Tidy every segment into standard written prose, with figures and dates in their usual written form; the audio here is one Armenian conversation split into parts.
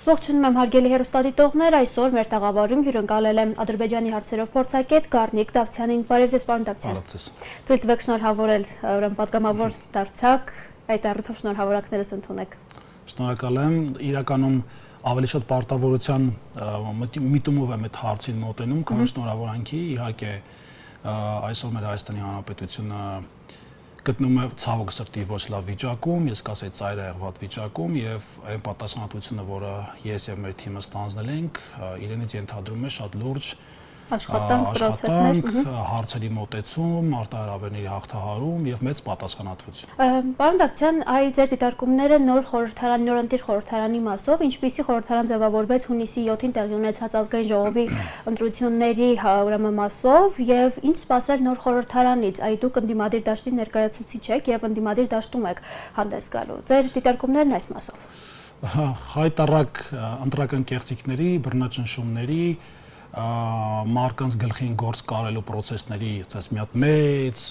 Ողջունում եմ հարգելի հեռուստադիտողներ, այսօր մեր տաղավարում հյուրընկալել եմ Ադրբեջանի հարցերով փորձագետ Գառնիկ Դավթյանին։ Բարև ձեզ, պարոն Դավթյան։ Թույլ տվեք շնորհավորել, ուրեմն պատգամավոր դարձաք, այդ առիթով շնորհավորանքներս ընդունեք։ Շնորհակալ եմ, իրականում ավելի շատ պարտավորության միտումով եմ այդ հարցին մոտենում, քան շնորհավորանքի, իհարկե այսօր մեր Հայաստանի Հանրապետությունը գտնում է ցավոք սրտի ոչ լավ վիճակում, ես կասեի ծայրահեղված վիճակում եւ այն պատասխանատվությունը, որը ես եւ մեր թիմը ստանձնել ենք, իրենից ենթադրում է շատ լուրջ աշխատանք, հարցերի մոտեցում, արտահայտությունների հաղթահարում եւ մեծ պատասխանատվություն։ Պարոն Դավթյան, այ ձեր դիտարկումները նոր խորհրդարանի, նորընտիր խորհրդարանի մասով, ինչպիսի խորհրդարան ձևավորվեց հունիսի 7-ին տեղի ունեցած ազգային ժողովի ընտրությունների ուրեմն մասով եւ ինչ սպասել նոր խորհրդարանից, այ դուք ընդդիմադիր դաշտի ներկայացուցիչ եք եւ ընդդիմադիր դաշտում եք հանդես գալու։ Ձեր դիտարկումներն այս մասով։ Հայտարարակ ընտրական կեղծիքների, բռնաճնշումների մարկանց գլխին գործ կարելու process-ների այսպես մի հատ մեծ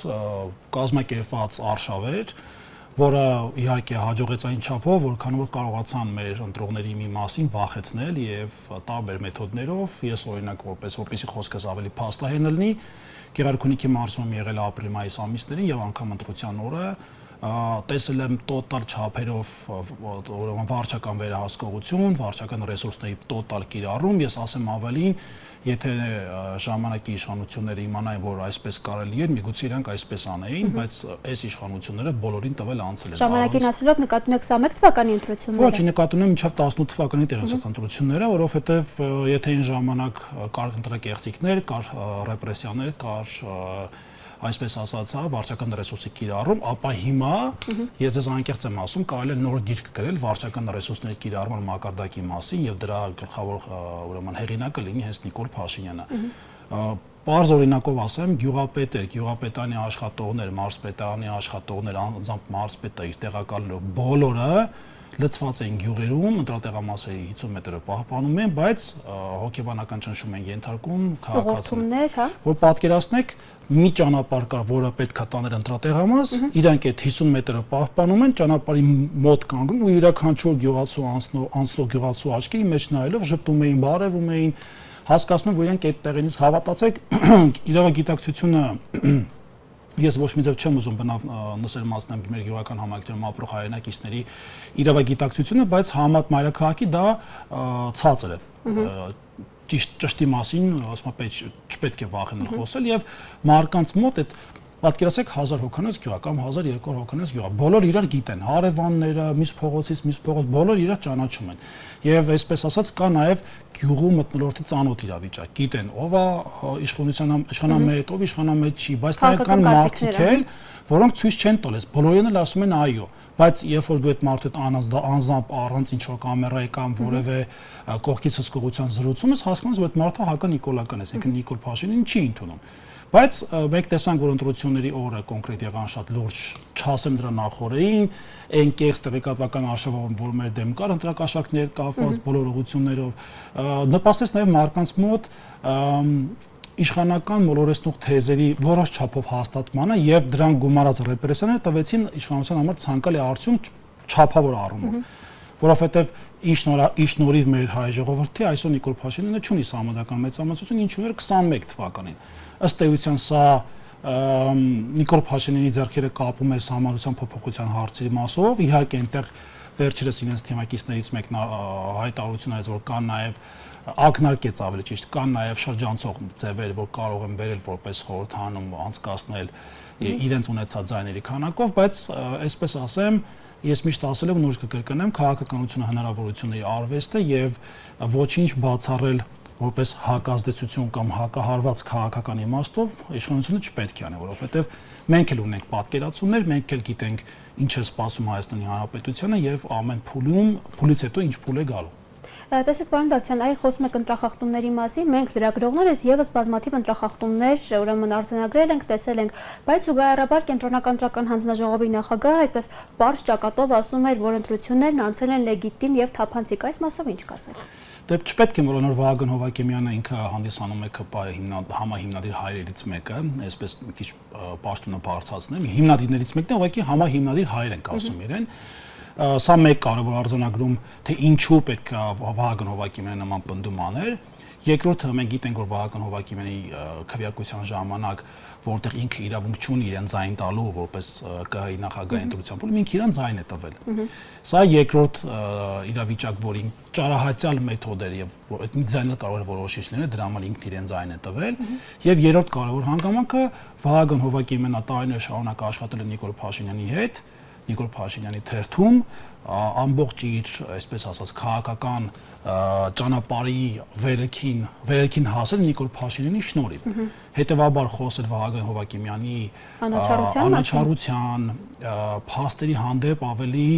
կազմակերպված արշավ էր, որը իհարկե հաջողեց այն չափով, որքան որ կարողացան մեր ընտրողների մի մասին վախեցնել եւ տարբեր մեթոդներով, ես օրինակ որպեսզի խոսքս ավելի փաստահեն լինի, Գեղարքունիքի մարզում եղել ապրիլ-մայիս ամիսներին եւ անգամ ընտրության օրը տեսել եմ տոտալ չափերով ուրեմն վարչական վերահսկողություն, վարչական ռեսուրսների տոտալ կիրառում, ես ասեմ ավելին, եթե ժամանակի իշխանությունները իմանային, որ այսպես կարելի է, միգուցե իրանք այսպես անեին, բայց այս իշխանությունները բոլորին տվել անցել են։ Ժամանակին ասելով նկատում եք 21 թվականի ընտրությունները։ Ոչ, նկատում եմ մինչև 18 թվականի տեղացած ընտրությունները, որովհետև եթե այն ժամանակ կար ընտրակեղծիքներ, կար ռեպրեսիաներ, կար այսպես ասած, վարչական ռեսուրսի կիրառում, ապա հիմա ես ձեզ անկեղծ եմ ասում, կարելի է նոր գիրք գրել վարչական ռեսուրսների կիրառման մակարդակի մասին եւ դրա գլխավոր ուրեմն հեղինակը լինի հենց Նիկոլ Փաշինյանը։ Պարզ օրինակով ասեմ, գյուղապետանի աշխատողներ, մարզպետարանի աշխատողներ, անձամբ մարզպետը իր տեղակալներով բոլորը լծված են գյուղերում, ընտրատեղամասերի 50 մետրը պահպանում են, բայց հոգեբանական ճնշում են ենթարկում քաղաքացիներ, որ պատկերացնեք, մի ճանապարհ կա, որը պետք է տաներ ընտրատեղամաս, իրանք այդ 50 մետրը պահպանում են, ճանապարհի մոտ կանգնում ու յուրաքանչյուր գյուղացու անցնող գյուղացու աչքի մեջ նայելով ժպտում էին, բարևում էին, հասկացնում, որ իրանք այդ տեղից հավատացեք, իրավագիտակցությունը ես ոչ մի ձև չեմ ուզում բնավ նսերմացնեմ մեր գյուղական համայնքներում ապրող հայրենակիցների իրավագիտակցությունը, բայց համատ մայրաքաղաքի դա ցածր է։ Ճշտի մասին, ասում եմ, չպետք է վախենել խոսել եւ մարկանց մոտ այդ պատկերացեք 1000 հոգանոց գյուղ կամ 1200 հոգանոց գյուղ, բոլոր իրար գիտեն, հարևանները, մյուս փողոցից, բոլոր իրար ճանաչում են։ Եվ այսպես ասած կա նաև գյուղու մթնոլորտի ծանոթ իրավիճակ, գիտեն ով է իշխանամետ, ով իշխանամետ չի, բայց նաև կան մարդիկ էլ, որոնք ցույց չեն տալիս, բոլորին էլ ասում են այո, բայց երբ որ դու այդ մարդու հետ անձամբ առանց ինչ-որ կամերայի կամ որևէ կողքից հսկողության զրուցում ես, հասկանում ես, որ այդ մարդը հակա նիկոլական է, այսինքն Նիկոլ Փաշինյանին չի ընդունում։ Բայց մենք տեսանք, որ ընտրությունների օրը կոնկրետ եղան շատ լուրջ, չասեմ դրա նախորդին, այն կեղծ տեղեկատվական արշավով, որ մեր դեմ կար, ընտրակաշառքներ կապված բոլոր ուղղություններով, նպաստեց նաև մարդկանց մոտ իշխանական մոլորեցնող թեզերի որոշ չափով հաստատմանը եւ դրան գումարած ռեպրեսիաները տվեցին իշխանության համար ցանկալի արդյունք չափավոր առումով, որովհետեւ ի շնորհիվ մեր հայ ժողովրդի այսօր Նիկոլ Փաշինյանը չունի սահմանադրական մեծամասնություն, ինչ ուներ 21 թվականին։ Ըստ էության սա Նիկոլ Փաշինյանի ձեռքերը կապում է սահմանադրության փոփոխության հարցերի մասով, իհարկե այնտեղ վերջերս իրենց թիմակիցներից մեկն հայտարարություն արեց, որ կան նաև ակնարկեց ավելի ճիշտ, կան նաև շրջանցող ձևեր, որ կարող են վերել որպես խորհրդանում անցկացնել իրենց ունեցած ձայների քանակով, բայց այսպես ասեմ, ես միշտ ասել եմ, նոր կկրկնեմ, քաղաքականությունը հնարավորությունների արվեստ է եւ ոչինչ բացառել որպես հակազդեցություն կամ հակահարված քաղաքական իմաստով իշխանությունը չպետք է անի, որովհետեւ մենք էլ ունենք պատկերացումներ, մենք էլ գիտենք ինչ է սպասում Հայաստանի Հանրապետությանը եւ ամեն փուլից հետո ինչ փուլ է գալու։ Տեսեք, պարոն Դավթյան, այ խոսում եք ընտրախախտումների մասին, մենք լրագրողներս եւս բազմաթիվ ընտրախախտումներ ուրեմն արձանագրել ենք, տեսել ենք, բայց զուգահեռաբար Կենտրոնական ընտրական հանձնաժողովի նախագահը այսպես պարզ ճակատով ասում էր, որ ընտրություններն անցել են լեգիտիմ եւ թափանցիկ, այս մասով ինչ կասեք։ Դե չպետք է մոռանալ Վահագն Հովակեմյանը ինքը հանդիսանում է ԿՊ համահիմնադիր հայրերից մեկը, այսպես մի քիչ պաշտոնը բարձրացնեմ, հիմնադիրներից մեկն է, ուղղակի համահիմնադիր հայր ենք ասում իրեն։ Սա մեկ կարևոր արձանագրում, թե ինչու պետք է Վահագն Հովակիմյանը նման պնդում աներ։ Երկրորդը մենք գիտենք, որ Վահագն Հովակիմյանի քվեարկության ժամանակ, որտեղ ինքը իրավունք չունի իրեն ձայն տալու որպես ԿՀ-ի նախագահի ընտրության փուլում, ինքը իրեն ձայն է տվել։ Սա երկրորդ իրավիճակ, որին ճարահատյալ մեթոդ էր եւ այդ ձայնը կարող է որոշիչ լինել, դրա համար ինքն իրեն ձայն է տվել։ Եվ երրորդ կարևոր հանգամանքը Վահագն Հովակիմյանը տարիներ շարունակ աշխատել է Նիկոլ Փաշինյանի հետ, Նիկոլ Փաշինյանի թերթում, ամբողջ իր, այսպես ասած, քաղաքական ճանապարհի վերելքին հասել Նիկոլ Փաշինյանի շնորհիվ։ Հետևաբար խոսել Վահագն Հովակիմյանի անաչառության, փաստերի հանդեպ ավելի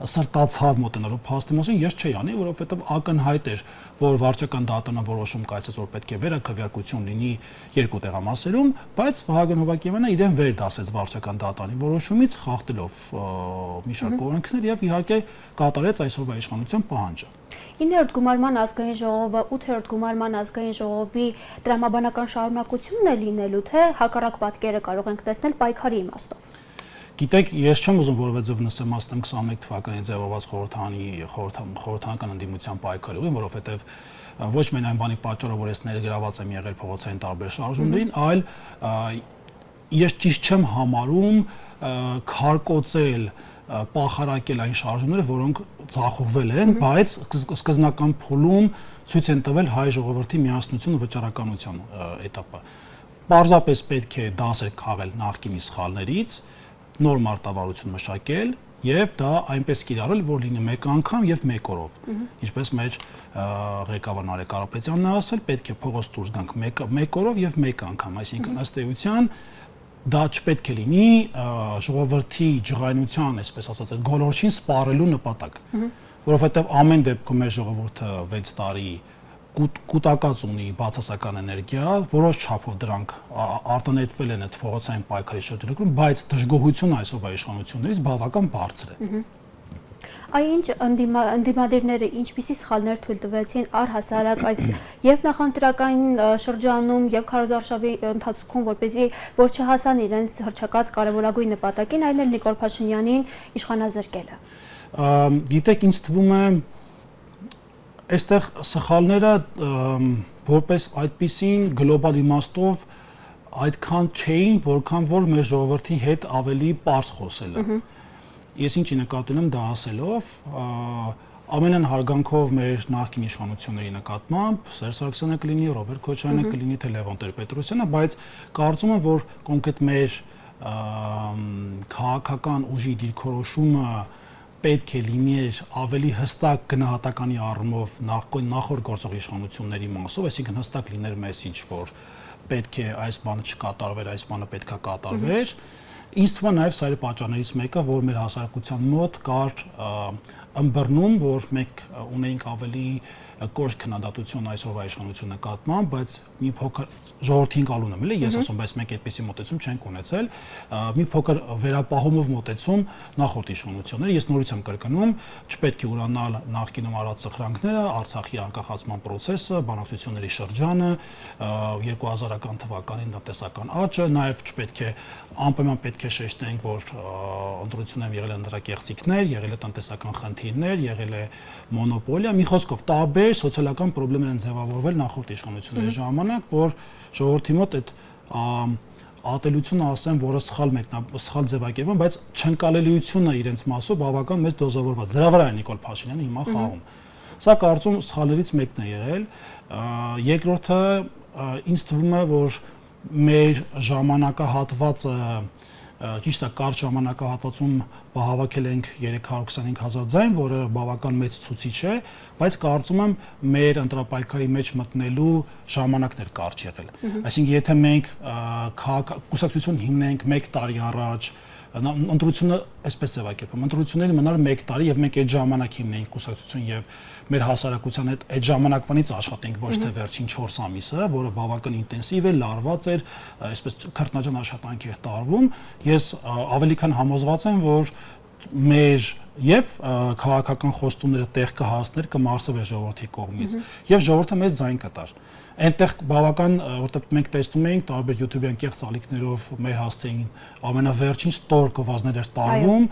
սրտացավ մոտենալու փաստի մասին ես չէի անի, որովհետև ակնհայտ էր, որ վարչական դատարանը որոշում կայացրեց, որ պետք է վերաքվեարկություն լինի երկու տեղամասերում, բայց Վահագն Հովակիմյանը իրեն վեր դասեց վարչական դատարանի որոշումից, խախտելով մի շարք օրենքներ եւ իհարկե կատարեց այսօրվա իշխանության պահանջը։ 9-րդ գումարման ազգային ժողովը 8-րդ գումարման ազգային ժողովի տրամաբանական շարունակությունն է լինելու, թե հակառակ պատկերը կարող ենք տեսնել պայքարի իմաստով։ Գիտեք, ես չեմ ուզում որևէ ձև նսեմացնեմ 21 թվականին ձևավորված խորհրդանական ընդդիմության պայքարի ուղին, որովհետև ոչ միայն այն բանի պատճառով, որ ես ներգրաված եմ եղել փողոցային տարբեր շարժումներին, այլ ես ճիշտ չեմ համարում քարկոծել, պախարակել այն շարժումները, որոնք ձախողվել են, բայց սկզբնական փուլում ցույց են տվել հայ ժողովրդի միասնություն ու վճռականության էտապը։ Պարզապես պետք է դասեր քաղել նախկինի սխալներից, նոր մարտավարություն մշակել եւ դա այնպես կիրառել, որ լինի մեկ անգամ եւ մեկ օրով։ Ինչպես մեր ղեկավար Նարեկ Կարապետյանն է ասել, պետք է փողոց դուրս գանք մեկ օրով եւ մեկ անգամ, այսինքն ըստ էության դա չպետք է լինի ժողովրդի ջղայնության, այսպես ասած, այդ գոլորշին սպառելու նպատակ, որովհետեւ ամեն դեպքում մեր ժողովուրդը 6 տարի կուտակած ունի բացասական էներգիա, որոշ չափով դրանք արտանետվել են այդ փողոցային պայքարի շրջանակում, բայց դժգոհությունը այսօրվա իշխանություններից բավական բարձր է։ Այնինչ ընդդիմադիրները ինչպիսի սխալներ թույլ տվեցին առհասարակ այս եւ նախընտրական շրջանում եւ քարոզարշավի ընթացքում, որպեսզի որ չհասան իրենց հռչակած կարևորագույն նպատակին, այն էլ Նիկոլ Փաշինյանին իշխանազրկելը։ Գիտեք, ինձ թվում է այստեղ սխալները որպես այդպիսին գլոբալ իմաստով այդքան չէին, որքան որ մեր ժողովրդի հետ ավելի པարզ խոսելը։ Ես ինչի նկատի ունեմ դա ասելով, ամենայն հարգանքով մեր նախկին իշխանությունների նկատմամբ Սերժ Սարգսյանը կլինի, Ռոբերտ Քոչարյանը կլինի, թե Լևոն Տեր-Պետրոսյանը, բայց կարծում եմ, որ կոնկրետ մեր քաղաքական ուժի դիրքորոշումը պետք է լիներ ավելի հստակ գնահատականի առումով նախորդ գործող իշխանությունների մասով, այսինքն հստակ լիներ մեսիջ, որ պետք է այս բանը չկատարվեր, այս բանը պետք է կատարվեր։ Ինձ թվում է նաև սա իր պատճառներից մեկը, որ մեր հասարակության մոտ կար ըմբռնում, որ մենք ունենք ավելի կոշտ քննադատություն այսօրվա իշխանության նկատմամբ, բայց մի փոքր ժողովրդին կալուն եմ, էլի, ես ասում, բայց մենք այդպեսի մոտեցում չենք ունեցել, մի փոքր վերապահումով մոտեցում նախորդ իշխանությունները, ես նորից եմ կրկնում, չպետք է ուրանալ նախկինում արած սխրանքները, Արցախի անկախացման process-ը, բանակցությունների շրջանը, 2000-ական թվականին տնտեսական աճը, նաև չպետք է անպայման պետք է շեշտենք, որ ընտրություններում եղել են դրակեղծիքներ, եղել է տնտեսական խնդիրներ, եղել է մոնոպոլիա, մի խոսքով տարբեր սոցիալական խնդիրներ են ձևավորվել նախորդ իշխանությունների ժամանակ, որ ժողովրդի մոտ այդ ատելությունը ասեմ, որը սխալ ձևակերպում, բայց չընկալելիությունը իրենց մասով բավական մեծ դոզավորված։ Դրա վրա է Նիկոլ Փաշինյանը հիմա խաղում։ Սա կարծում սխալներից մեկն է եղել։ Երկրորդը ինձ թվում է, որ մեր ժամանակահատվածը ճիշտ է, կարճ ժամանակահատվածում հավաքել ենք 325,000 ձայն, որը բավական մեծ ցուցիչ է, բայց կարծում եմ մեր ընտրապայքարի մեջ մտնելու ժամանակն էր կարճ եղել։ Այսինքն, եթե մենք կուսակցություն հիմնենք 1 տարի առաջ, ընտրությունը այսպես ձևակերպում, ընտրությունները մնալ 1 տարի եւ մենք այդ ժամանակ հիմնենք կուսակցություն եւ մեր հասարակության հետ այդ ժամանակվանից աշխատենք ոչ թե վերջին 4 ամիսը, որը բավական ինտենսիվ է, լարված էր, այսպես քրտնաջան աշխատանք էր տարվում։ Ես ավելի քան համոզված եմ, որ մեր եւ քաղաքական խոստումները տեղ կհասներ, կմարսվեր ժողովրդի կողմից եւ ժողովուրդը մեծ ձայն կտար։ Այնտեղ բավական որտեղ մենք տեսնում էինք տարբեր YouTube-յան կեղծ ալիքներով մեր հասցեին ամենավերջին ստոր գովազդներ էր տարվում,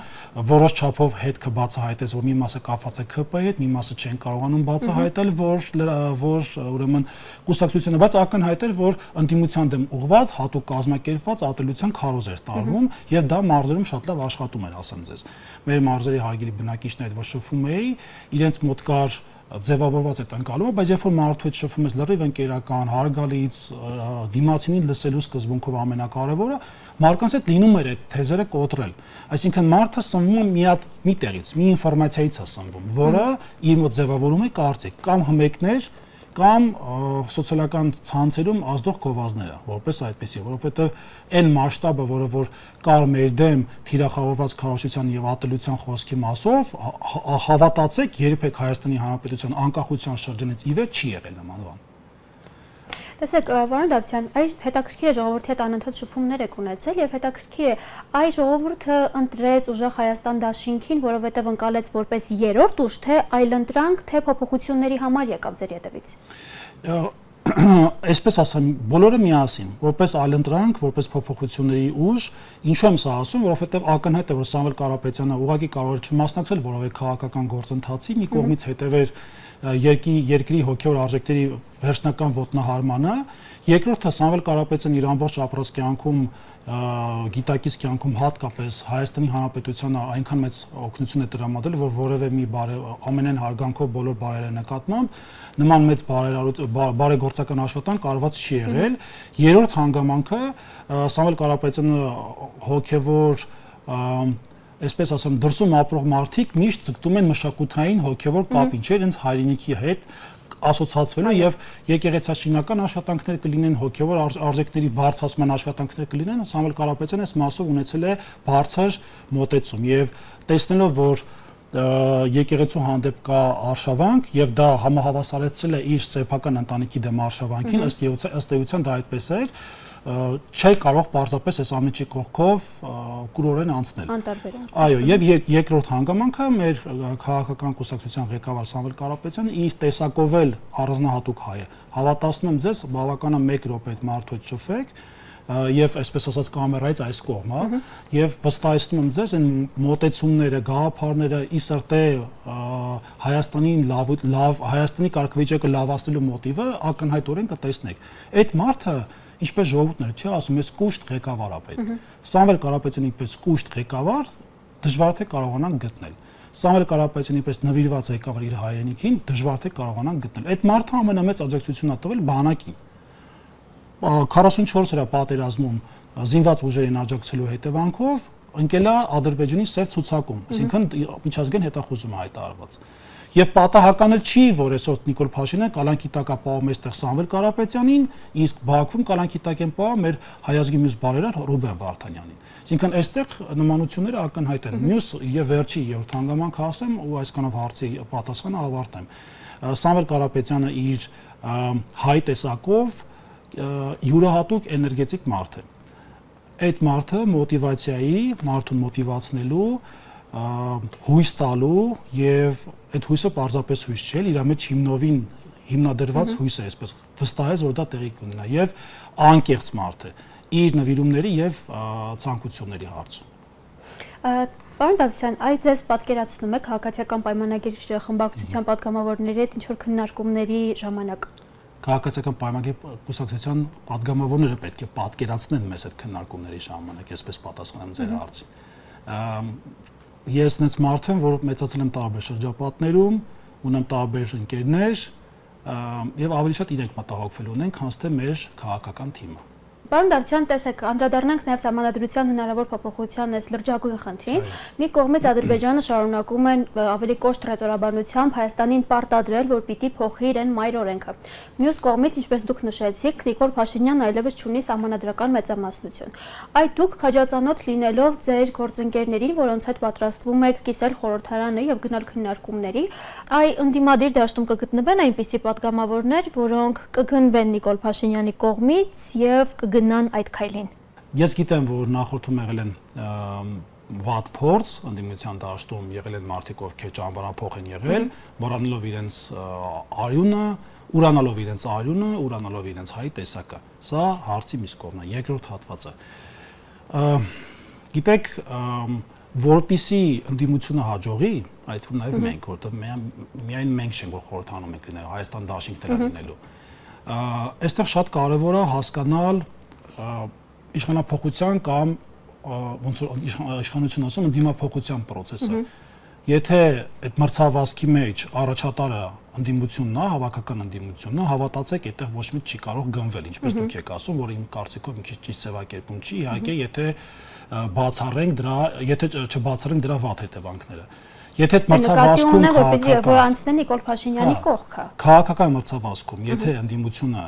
որոշ չափով հետքը բացահայտեց, որ մի մասը կապված է ԿՊ-ի հետ, մի մասը չեն կարողանում բացահայտել, որ ուրեմն կուսակցությունը, բայց ակնհայտ էր, որ ընդդիմության դեմ ուղղված հատուկ կազմակերպված ատելության քարոզ էր տարվում, եւ դա մարզերում շատ լավ աշխատում էր, ասեմ ձեզ։ Մեր մարզերի հարգելի բնակիչները, որ շփվում էի, իրենց մոտ կար ձևավորված այդ ընկալումը, բայց երբ որ մարդու հետ շփվում ես լրիվ ընկերական, հարգալից, դիմացինին լսելու սկզբունքով ամենակարևորը, մարդկանց հետ լինում էր այդ թեզերը կոտրել։ Այսինքն մարդը սնվում է մի տեղից, մի ինֆորմացիայից է սնվում, որը իր մոտ ձևավորում է կարծիք կամ հմեկներ կամ սոցիալական ցանցերում ազդող գովազդները, որպես այդպեսի, որովհետև այն մասշտաբը, որը որ կար մեր դեմ թիրախավորված քարոզչության եւ ատելության խոսքի մասով, հավատացեք, երբեք Հայաստանի Հանրապետության անկախության շրջանից ի վեր չի եղել նման բան։ Տեսեք, պարոն Դավթյան, այս հետաքրքիր է ժողովրդի հետ անընդհատ շփումներ եք ունեցել եւ հետաքրքիր է այս ժողովուրդը ընտրեց ուժեղ Հայաստան դաշինքին, որովհետեւ ընկալեց որպես երրորդ ուժ, թե այլընտրանք, թե փոփոխությունների համար եկավ ձեր ետևից։ Այսպես ասեմ, բոլորը միասին, որպես այլընտրանք, որպես փոփոխությունների ուժ, ինչու եմ սա ասում, որովհետեւ ակնհայտ է, որ Սամվել Կարապետյանը ուղղակի կարող էր չմասնակցել որևէ քաղաքական գործընթացի, մի կողմից հետևեր երկրի հոգեոր արժեքների վերջնական ոտնահարմանը, երկրորդը Սամվել Կարապետյանը իր ամբողջ ապրած կյանքում գիտակից կյանքում հատկապես Հայաստանի Հանրապետությանը այնքան մեծ օգնություն է տրամադրել, որ որևէ մի ամենայն հարգանքով բոլոր բարերը նկատմամբ նման մեծ բարեգործական աշխատանք կարված չի եղել։ Երրորդ հանգամանքը Սամվել Կարապետյանը հոգևոր այսպես ասեմ, դրսում ապրող մարդիկ միշտ ձգտում են մշակութային հոգևոր կապ, ինչ իրենց հայրենիքի հետ ասոցացվելու եւ եկեղեցաշինական աշխատանքներ կլինեն, հոգևոր արժեքների բարձրացման աշխատանքներ կլինեն, Սամվել Կարապետյանը այս մասով ունեցել է բարձր մոտեցում եւ տեսնելով, որ եկեղեցու հանդեպ կա արշավանք եւ դա համահավասարեցել է իր սեփական ընտանիքի դեմ արշավանքին, ըստ էության դա այդպես էր, չէ կարող պարզապես այս ամենի կողքով կուրորեն անցնել։ Անտարբեր անցնել։ Այո, եւ երկրորդ հանգամանքը մեր քաղաքական կուսակցության ղեկավար Սամվել Կարապետյանը իր տեսակով էլ առանձնահատուկ հայ է։ Հավատացնում եմ ձեզ, բավականին 1 րոպե այդ մարդու հետ շփվեք եւ այսպես ասած կամերայից այս կողմ, հա, եւ վստահեցնում եմ ձեզ այն մոտեցումները, գաղափարները ի սրտե Հայաստանի կարգավիճակը լավացնելու մոտիվը ակնհայտորեն կտեսնեք։ Այդ մարդը ինչպես ժողովուրդները չի ասում, ես կուշտ ղեկավար ապետ։ Սամվել Կարապետյանի պես կուշտ ղեկավար դժվար թե կարողանանք գտնել։ Սամվել Կարապետյանի պես նվիրված ղեկավար իր հայրենիքին դժվար թե կարողանանք գտնել։ Այդ մարդը ամենամեծ աջակցությունն է տվել բանակին։ 44 օր պատերազմում զինված ուժերին աջակցելու հետևանքով ընկել է Ադրբեջանի սև ցուցակում, այսինքն միջազգային հետախուզում հայտարարված։ Եվ պատահական չի, որ այսօր Նիկոլ Փաշինյանը կալանքի տակ ապահովում է այստեղ Սամվել Կարապետյանին, իսկ Բաքվում կալանքի տակ են պահում մեր հայազգի մյուս բարերար Ռուբեն Վարդանյանին։ Այսինքն այստեղ նմանությունները ակնհայտ են։ Մյուս եւ վերջի երրորդ հանգամանքը ասեմ ու այսքանով հարցի պատասխանը ավարտեմ։ Սամվել Կարապետյանը իր հայ տեսակով յուրահատուկ էներգետիկ մարդ է։ Այդ մարդը մոտիվացիայի, մարդուն մոտիվացնելու, հույս տալու եւ այդ հույսը պարզապես հույս չէ, իր մեջ հիմնադրված հույս է, այսպես վստահ որ դա տեղի կունենա եւ անկեղծ մարդ է իր նվիրումների եւ ցանկությունների հարցում։ Պարոն Դավթյան, այդ ձեզ պատկերացնում եք քաղաքացիական պայմանագիր խմբակցության պատգամավորների հետ ինչ որ քննարկումների ժամանակ։ Քաղաքացիական պայմանագիր կուսակցության պատգամավորները պետք է պատկերացնեն մեզ այդ քննարկումների ժամանակ, այսպես պատասխանեմ ձեր հարցին։ Ես նենց մարդ եմ, որ մեծացել եմ տարբեր շրջապատներում, ունեմ տարբեր ընկերներ եւ ավելի շատ իրենք մտահոգվել ունեն, քան թե մեր քաղաքական թիմը։ Պարոն Դավթյան, տեսեք, անդրադառնանք նաև Սահմանադրության հնարավոր փոփոխության այս լրջագույն խնդրին։ Մի կողմից Ադրբեջանը շարունակում է ավելի կոշտ ռետորաբանությամբ Հայաստանին պարտադրել, որ պիտի փոխի իրեն մայր օրենքը։ Մյուս կողմից, ինչպես դուք նշեցիք, Նիկոլ Փաշինյանն այլևս չունի սահմանադրական մեծամասնություն։ Այդ դուք քաջածանոթ լինելով ձեր գործընկերներին, որոնց հետ պատրաստվում եք կիսել խորհրդարանը եւ գնալ քննարկումների, ընդդիմադիր դաշտում կգտնվեն այնպիսի պատգամավորներ, որոնք կգնվեն Նիկոլ Փաշինյանի կողմից եւ գնան այդ քայլին։ Ես գիտեմ, որ նախորդում եղել են վատ փորձ, ընդդիմության դաշտում եղել են մարդիկ, ովքեր ճամբարանփոխ են եղել, մոռանալով իրենց արյունը, ուրանալով իրենց արյունը, ուրանալով իրենց հայի տեսակը։ Սա հարցի մյուս կողմն է, երկրորդ հատվածը։ Գիտեք, որպիսի ընդդիմությունը հաջողի, այդ թվում նաև մենք, որտեղ միայն մենք չենք, որ խորհրդանում ենք լինելու, Հայաստան դաշինքներ լինելու։ Այստեղ շատ կարևոր է հասկանալ իշխանափոխության կամ ոնց որ իշխանություն ասում ընդդիմափոխության process-ը։ Եթե այդ մրցավազքի մեջ առաջատարը ընդդիմությունն է, հավաքական ընդդիմությունն է, հավատացեք, այդտեղ ոչ մի չի կարող գնվել, ինչպես դուք եք ասում, որ իմ կարծիքով մի քիչ ճիշտ ձևակերպում չի, իհարկե, եթե բացառենք դրա, եթե չբացառենք դրա վատ հետևանքները։ Եթե այդ մրցավազքում որ անցնեն Նիկոլ Փաշինյանի կողքը։ Քաղաքական մրցավազքում, եթե ընդդիմությունը,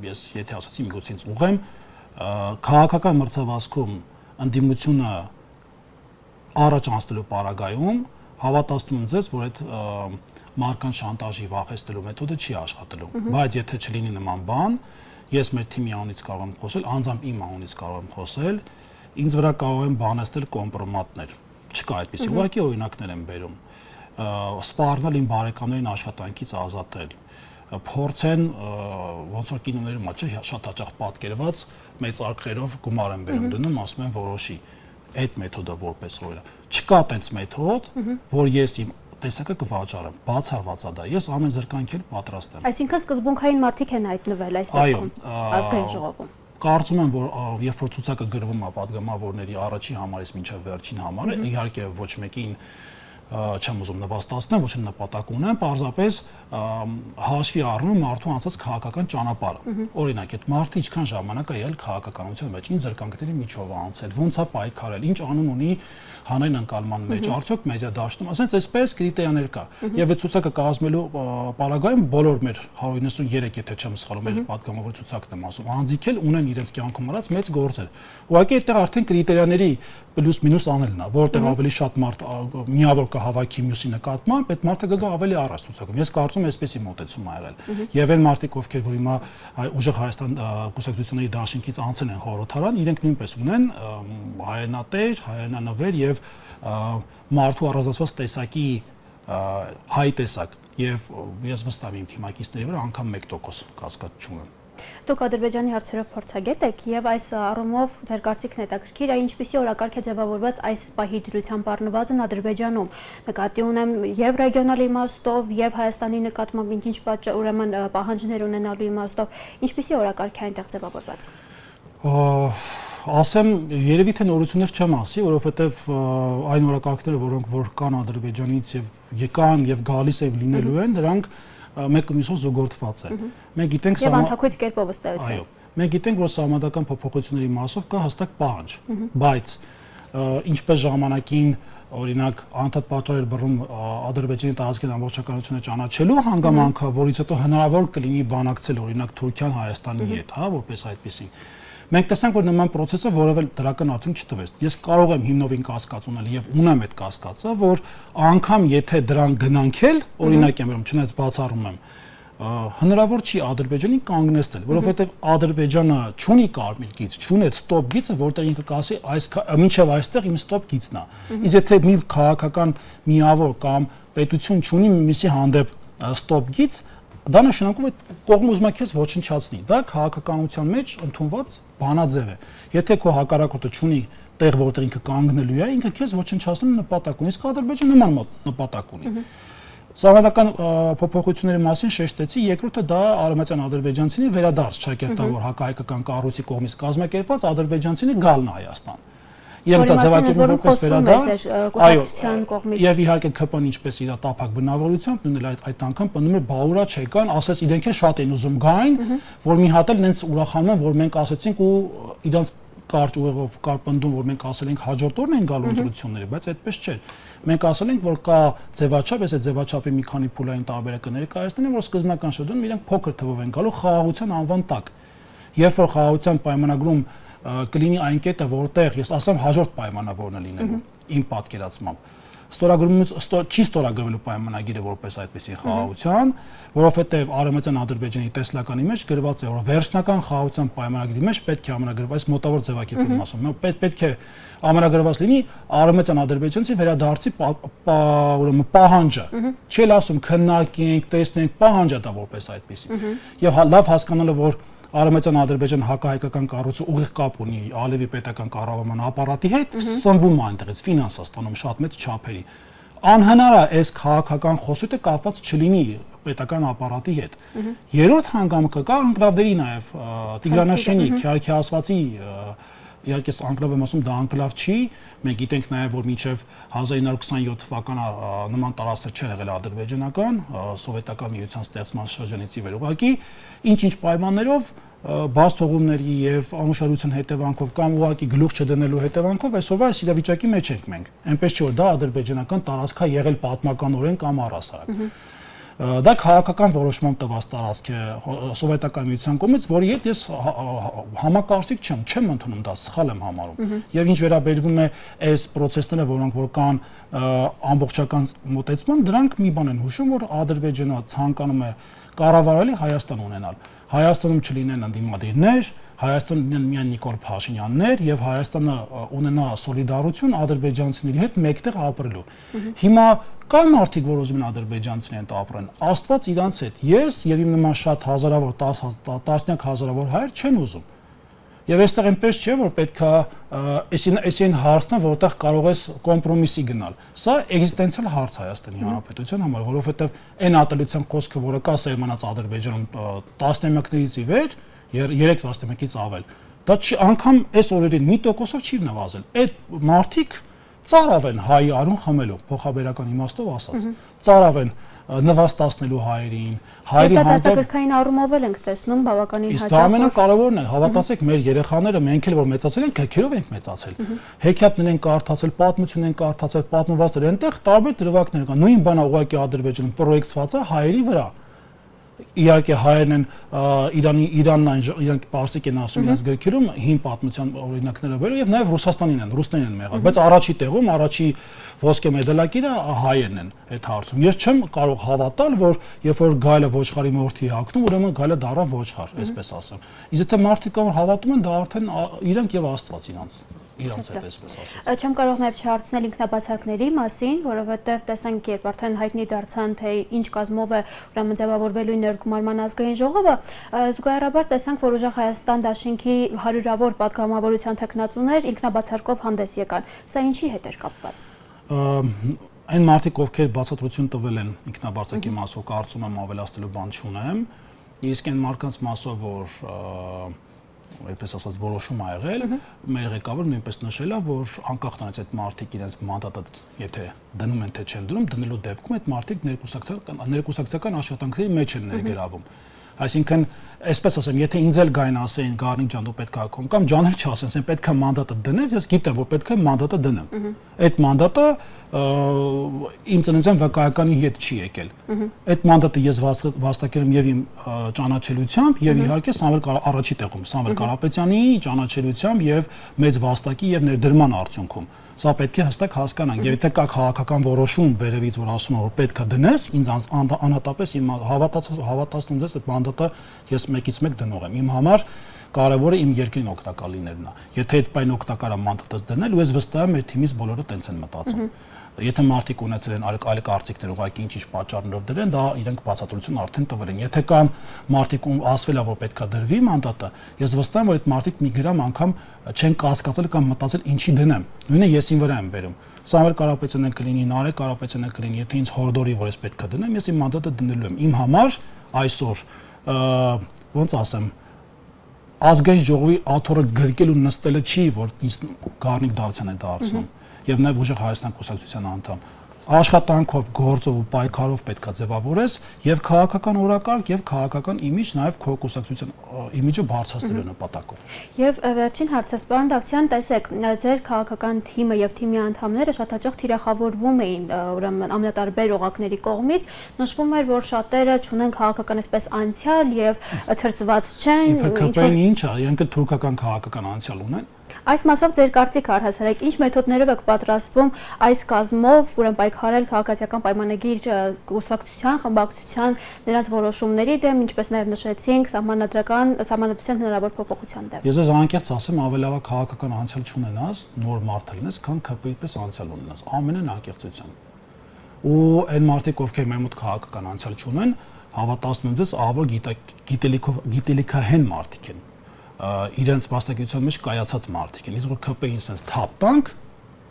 ես եթե ասացի միգուցե ինձ ուղեմ, քաղաքական մրցավազքում ընդդիմությունը առաջ անցնելու պարագայում հավատացնում եմ ձեզ, որ այդ մարքան շանտաժի վախեցնելու մեթոդը չի աշխատելու, բայց եթե չլինի նման բան, ես մեր թիմի անունից կարող եմ խոսել, անձամբ իմ անունից կարող եմ խոսել, ինձ վրա կարող են բանաստել կոմպրոմատներ, չկա այդպիսի, ուղղակի օրինակներ եմ բերում, սպառնել իմ բարեկամներին աշխատանքից ազատել, փորձեն ոնց որ կինոներում շատ հաճախ պատկերված մեծ արկղերով գումար են բերում դնում, ասում են որոշի այդ մեթոդը որպես օրինակ։ Չկա այդպես մեթոդ, որ ես իմ տեսակը կվաճառեմ, բացառված է դա։ Ես ամեն զրկանքել պատրաստ եմ։ Այսինքն սկզբունքային մարդիկ են հայտնվել այս դեպքում ազգային ժողովում։ Կարծում եմ, որ երբ որ ցուցակը գրվում է падգամավորների առաջին համարից մինչև վերջին համարը, իհարկե ոչ մեկին չեմ ուզում նվաստացնել, ոչ նպատակ ունեմ, պարզապես հաշվի առնում մարդու անցած քաղաքական ճանապարհը։ Օրինակ, այդ մարդը ինչքան ժամանակ է եղել քաղաքականության մեջ, ինչ զրկանքների միջով է անցել, ոնց է պայքարել, ինչ անուն ունի հանրային ընկալման մեջ, արդյոք մեդիա դաշտում, ասենց այսպես կրիտերիաներ կա։ Եվ այդ ցուցակը կազմելու պարագայում բոլոր մեր 193, եթե չեմ սխալվում, մեր падգամավոր ցուցակն եմ ասում, անձիկ էլ ունեն իրենց կյանքում արած մեծ գործեր։ Ուղղակի այդտեղ արդեն կրիտերիաների պլյուս մինուս անելն է, որտեղ ավելի շատ մարդ միավոր կհավաքի մյուսի նկատմամբ, այդ մարդը գա ավելի առաջ ցուցակում։ Ես կարծում եմ այսպեսի մոտեցում ա եղել։ Եվ այն մարդիկ, ովքեր որ հիմա ուժեղ Հայաստան կուսակցությունների դաշինքից անցել են խորհրդարան, իրենք նույնպես ունեն հայրենատեր, հայրենանվեր եւ մարդու առանձնացված տեսակի հայ տեսակ։ Եվ ես վստահ եմ իմ թիմակիցների վրա անգամ 1% կասկած չունեմ։ Դուք Ադրբեջանի հարցերով փորձագետ եք եւ այս առումով ձեր կարծիքն հետաքրքիր է, ինչպիսի օրակարգ է ձևավորված այս պահի դրությամբ առնվազն Ադրբեջանում։ Նկատի ունեմ եւ ռեգիոնալ իմաստով եւ Հայաստանի նկատմամբ ինչ ուրեմն պահանջներ ունենալու իմաստով, ինչպիսի օրակարգ է այնտեղ ձևավորված։ Ասեմ, երևի թե նորություններ չեմ ասի, որովհետեւ այն օրակարգերը, որոնք որ կան Ադրբեջանից եւ եկան եւ գալիս եւ լինելու են, դրանք մեկը մյուսով զուգորդված է։ Մենք գիտենք եւ անթակույց կերպով ըստեյության։ Այո, մենք գիտենք, որ սահմանադրական փոփոխությունների մասով կա հստակ պահանջ, բայց ինչպես ժամանակին օրինակ անդադ պատճառ էր բռնում Ադրբեջանի տարածքային ամբողջականությունը ճանաչելու հանգամանքը, որից հետո հնարավոր կլինի բանակցել օրինակ Թուրքիան Հայաստանի հետ, հա, որպես այդպեսին։ Մենք տեսանք, որ նման process-ը որևէ դրական արդյունք չտվեց։ Ես կարող եմ հիմնովին կասկած ունել եւ ունեմ այդ կասկածը, որ անգամ եթե դրան գնանք էլ, օրինակ եմ ասում, չնայած բացառում եմ, հնարավոր չի Ադրբեջանին կանգնեցնել, որովհետեւ Ադրբեջանը չունի կարմիր գիծ, չունի ստոպ գիծը, որտեղ ինքը կասի այս մինչեւ այստեղ իմ ստոպ գիծն է։ Իսկ եթե մի քաղաքական միավոր կամ պետություն չունի միսի հանդեպ ստոպ գիծ, դա նշանակում է կողմը ուզում է քեզ ոչնչացնի։ Դա քաղաքականության մեջ ընդունված բանաձև է։ Եթե քո հակառակորդը չունի տեղ, որտեղ ինքը կանգնելու է, ինքը քեզ ոչնչացնում նպատակ ունի, իսկ Ադրբեջանը նման նպատակ ունի։ Սահմանադրական փոփոխությունների մասին շեշտեցի, երկրորդը դա արևմտյան ադրբեջանցիների վերադարձ չակերտավոր հակահայկական կառույցի կողմից կազմակերպված ադրբեջանցիների գալն Հայաստան։ Եվ դա ձևակերպվում որպես վերադարձ, եւ իհարկե ԿՊ-ն ինչպես իր տափակ բնավորությամբ նույն այդ անգամ պնդում էր բաուրա չեկան, ասես իրենք էլ շատ են ուզում գային, որ մի հատ էլ նենց ուրախանում են, որ մենք ասեցինք ու իրանց կարճ ուղեղով կար պնդում, որ մենք ասել ենք հաջորդ օրն են գալու ընտրությունները, բայց այդպես չէր։ Մենք ասել ենք, որ կա ձևաչափ, այս ձևաչափի մի քանի փուլային տարբերակը ներկայացնեն, որ սկզբնական շրջանում իրենք փոքր թվով են գալու խաղաղության անվան տակ։ Երբ որ խաղաղության պայմանագրում կլինի այն կետը, որտեղ ես ասեմ հաջորդ պայմանավորն է լինելու իմ պատկերացմամբ, չի ստորագրվելու պայմանագիրը որպես այդպիսի խաղաղության, որովհետև Արևմտյան Ադրբեջանի տեսլականի մեջ գրված է, որ վերջնական խաղաղության պայմանագրի մեջ պետք է ամենագրված մոտավոր ձևակերպում ասում։ Պետք է ամենագրված լինի Արևմտյան Ադրբեջանցի վերադարձի ուրեմն պահանջը։ Չի ասում քննարկենք, տեսնենք, պահանջը դա որպես այդպիսի։ Եվ լավ հասկանալը, որ Արևմտյան Ադրբեջան հակահայկական կառույցը ուղիղ կապ ունի Ալիևի պետական կառավարման ապարատի հետ, սնվում է այնտեղից ֆինանսա ստանում շատ մեծ չափերի։ Անհնար է այս քաղաքական խոսույթը կապված չլինի պետական ապարատի հետ։ Երրորդ հանգամանքը կա անկլավների նաև Տիգրանաշենի, Քյարքիասվածի իհարկե անկլավ եմ ասում, դա անկլավ չի, մենք գիտենք նաև, որ մինչև 1927 թվականը նման տարածքը չէր եղել ադրբեջանական, սովետական միության ստեղծման շրջանից ի վեր ուղղակի, ինչ-ինչ պայմաններով բաց թողումների եւ անուշադրության հետևանքով կամ ուղղակի գլուխ չդնելու հետևանքով այսօրվա այս իրավիճակի մեջ ենք մենք։ Այնպես չէ, որ դա ադրբեջանական տարածք է եղել պատմականորեն կամ առհասարակ։ Դա քաղաքական որոշմամբ տված տարածք է սովետական միության կողմից, որի հետ ես համակարծիք չեմ ընդունում, դա սխալ եմ համարում։ Եվ ինչ վերաբերվում է այս process-ները, որոնք որ կան ամբողջական մոտեցման, դրանք մի բան են հուշում, որ Ադրբեջանը ցանկանում է կառավարելի Հայաստան ունենալ։ Հայաստանում չլինեն ընդդիմադիրներ, Հայաստանում լինեն միայն Նիկոլ Փաշինյաններ եւ Հայաստանը ունենա սոլիդարություն ադրբեջանցիների հետ մեկտեղ ապրելու։ Հիմա կան մարդիկ, որ ուզում են ադրբեջանցիների հետ ապրեն, Աստված իրանց հետ։ Ես եւ իմ նման շատ հազարավոր, տասնյակ հազարավոր հայեր չեն ուզում։ Եվ այստեղ այնպես չէ, որ պետքա այսին հարցն է, որտեղ կարող ես կոմպրոմիսի գնալ։ Սա էգզիստենցիալ հարց Հայաստանի Հանրապետության համար, որովհետև այն ատելության խոսքը, որը կա սերմանած Ադրբեջանում տասնամյակներից ի վեր, 3 տասնամյակից ավել, դա անգամ այս օրերին 1%-ով չի նվազել։ Այդ մարդիկ ծարավ են հայի արուն խմելու, փոխաբերական իմաստով ասած։ Ծարավ են նվաստացնելու հայերին, հայերի դասագրքային առումով էլ ենք տեսնում բավականին հաճախ։ Իսկ ամենակարևորն է, հավատացեք, մեր երեխաները մենք էլ որ մեծացել են, քերքերով ենք մեծացել։ Հեքիաթներ են կարդացել, պատմություն են կարդացել, պատմվածքներ, այնտեղ տարբեր դրվագներ կան։ Նույն բանը ուղղակի Ադրբեջանում պրոյեկտված է հայերի վրա։ Իհարկե հայերն են Իրանն իրանք պարսիկ են ասում իրենց գրքերում հին պատմության օրինակները վերել եւ նաեւ Ռուսաստանին են, ռուսներն են եղել, բայց առաջի տեղում առաջի ոսկե մեդալակիրը հայերն են այդ հարցում։ Ես չեմ կարող հավատալ, որ երբ որ գայլը ոչխարի մորթի հագնում, ուրեմն գայլը դառավ ոչխար, այսպես ասեմ։ Իսկ եթե մարդիկ կան հավատում են, դա արդեն իրանք եւ Աստված իրանց հետ այսպես ասած։ Չեմ կարող նաև չհարցնել ինքնաբացարկների մասին, որովհետև տեսանք, երբ արդեն հայտնի դարձան, թե ինչ կազմով է ուրեմն ձևավորվելու ներգումարման ազգային ժողովը, զուգահեռաբար տեսանք, որ ուժեղ Հայաստան դաշինքի հարյուրավոր պատգամավորության թեկնածուներ ինքնաբացարկով հանդես եկան։ Սա ինչի հետ էր կապված։ Այն մարդիկ, ովքեր բացատրություն տվել են ինքնաբացարկի մասով, կարծում եմ ավելացնելու բան չունեմ, իսկ այն մարդկանց մասով, որ այդպես ասած որոշում ա եղել, մեր ղեկավարը նույնպես նշել է, որ անկախ նրանից այդ մարդիկ իրենց մանդատը եթե դնում են թե չեն դնում, դնելու դեպքում այդ մարդիկ ներկուսակցական աշխատանքների մեջ են ներգրավում։ Այսինքն, այսպես ասեմ, եթե ինձ էլ գային ասեին Գառնիկ ջան, դու պետք է ակոմ կամ ջանել չասեն, ասեն պետք է մանդատը դնես, ես գիտեմ, որ պետք է մանդատը դնեմ։ Այդ մանդատը իմ ծննդյան վկայականի հետ չի եկել։ Այդ մանդատը ես վաստակել եմ եւ իմ ճանաչելիությամբ եւ իհարկե Սամվել առաջի տեղում, Սամվել Կարապետյանի ճանաչելիությամբ եւ մեծ վաստակի եւ ներդրման արդյունքում։ Սա պետք է հստակ հասկանանք։ Եվ եթե կա քաղաքական որոշում վերևից, որ ասում է, որ պետք է դնես, ինձ անհատապես իմ հավատացնում ես այդ մանդատը ես մեկից մեկ դնող եմ։ Իմ համար կարևորը իմ երկրին օգտակար լինելն է։ Եթե այդ բան օգտակար է մանդատս դնել, ու ես վստահ եմ, մեր թիմից բոլորը տենց են մտածում։ Եթե մարդիկ ունեցել են այլ կարծիքներ, ուղղակի ինչ-ինչ պատճառներով դրեն, դա իրենք բացատրություն արդեն տվել են։ Եթե կան մարդիկ ում ասվել է, որ պետքա դրվի մանդատը, ես վստահ եմ, որ այդ մարդիկ մի գրամ անգամ չեն կասկածել կամ մտածել ինչի դնեմ։ Նույնը ես ին վրա եմ բերում։ Սամվել Կարապետյանն կլինի, Նարեկ Կարապետյանն կլինի, եթե ինձ հորդորի, որ ես պետքա դնեմ, ես իմ մանդատը դնելու եմ։ Իմ համար այսօր ոնց ասեմ, ազգային ժողովի աթոռը գրկել ու նստելը չի, որ ինձ Գառնիկ Դավթյանն է դարձնում։ Եվ նաև ուժեղ Հայաստան կուսակցության անդամ։ Աշխատանքով, գործով ու պայքարով պետքա ձևավորես եւ քաղաքական օրակարգ եւ քաղաքական իմիջ, նաև քո կուսակցության իմիջը բարձրացնելու նպատակով։ Եվ վերջին հարցս, պարոն Դավթյան, տեսեք, ձեր քաղաքական թիմը եւ թիմի անդամները շատ հաճախ թիրախավորվում էին ուրեմն ամենատարբեր օղակների կողմից, նշվում էր, որ շատերը չունեն քաղաքական այսպես անցյալ եւ թրծված չեն։ Իբրկին ինչ է, իրենք թուրքական քաղաքական անցյալ ունեն։ Այս մասով ձեր կարծիքը առհասարակ ինչ մեթոդներով եք պատրաստվում այս կազմով ուրեմն պայքարել քաղաքացիական պայմանագիր կուսակցության, խմբակցության նրանց որոշումների դեմ, ինչպես նաև նշեցինք սահմանադրության հնարավոր փոփոխության դեմ։ Ես անկեղծ ասեմ, ավելի լավ է քաղաքական անցյալ չունենաս, նոր մարդ լինես, քան ԿՊ-ի պես անցյալ ունենաս, ամենն անկեղծությամբ։ Ու այն մարդիկ, ովքեր մեր մոտ քաղաքական անցյալ չունեն, հավատացնում եմ ձեզ, ավոր գիտելիքահեն մարդիկ են, իրենց մասնագիտության մեջ կայացած մարդիկ են, իսկ որ ԿՊ-ին sense թափ տանք,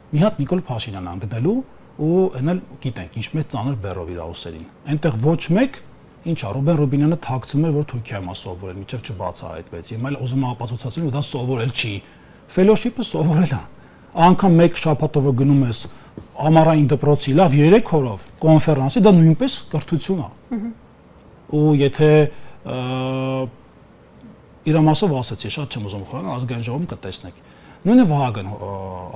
մի հատ Նիկոլ Փաշինյան անգնելու ու այնալ գիտենք, ինչ մեծ ծանր բեռով իր ուսերին։ Այնտեղ ոչ մեկ, ինչա Ռուբեն Ռուբինյանը թաքցում էր, որ Թուրքիայում է սովորել, միջև չբացահայտվեց։ Հիմա էլ ուզում է ապացուցել, որ դա սովորել չի։ Ֆելոշիփը սովորել է։ Անկամ մեկ շաբաթով գնում ես ամառային դպրոցի, լավ 3 օրով կոնֆերանսի, դա նույնպես կրթություն է։ Ու եթե իր մասով ասացի, շատ չեմ ուզում խորանալ, ազգային ժողովում կտեսնեք։ Նույնը Վահագն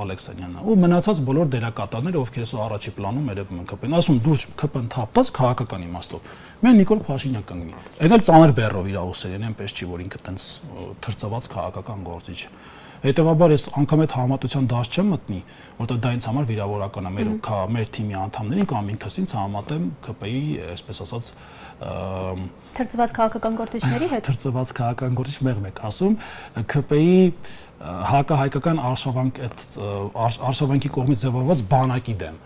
Ալեքսանյանն է ու մնացած բոլոր դերակատարները, ովքեր այսօր առաջի պլանում երևում են ԿՊ-ին, ասում դուրս ԿՊ-ն թափած քաղաքական իմաստով։ Մեն Նիկոլ Փաշինյան կանգնի։ Այդ էլ ծանր բեռով իր ուսերին, այնպես չի, որ ինքը տենց թրծված քաղաքական գործիչ։ Հետևաբար ես անգամ այդ համատության դաշտ չեմ մտնի, որտեղ դա ինձ համար վիրավորական է մեր թիմի անդամներին կամ ինքս ինձ համատեմ ԿՊ-ի, այսպես ասած, թրծված քաղաքական գործիչների հետ։ Թրծված քաղաքական գործիչ մեղմ եք ասում, ԿՊ-ի հակահայկական արշավանքի կողմից ձևավորված բանակի դեմ։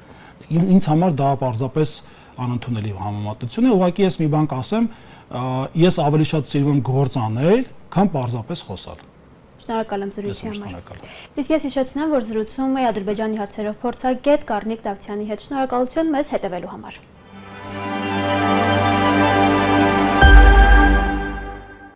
Ինձ համար դա պարզապես անընդունելի համեմատություն է, ուղղակի ես մի բան կասեմ, ես ավելի շատ սիրում եմ գործ անել, քան պարզապես խոսալ։ Շնորհակալ եմ զրույցի համար։ Իսկ ես հիշեցնեմ, որ զրուցում էի Ադրբեջանի հարցերով փորձագետ Գառնիկ Դավթյանի հետ։ Շնորհակալություն մեզ հետևելու համար։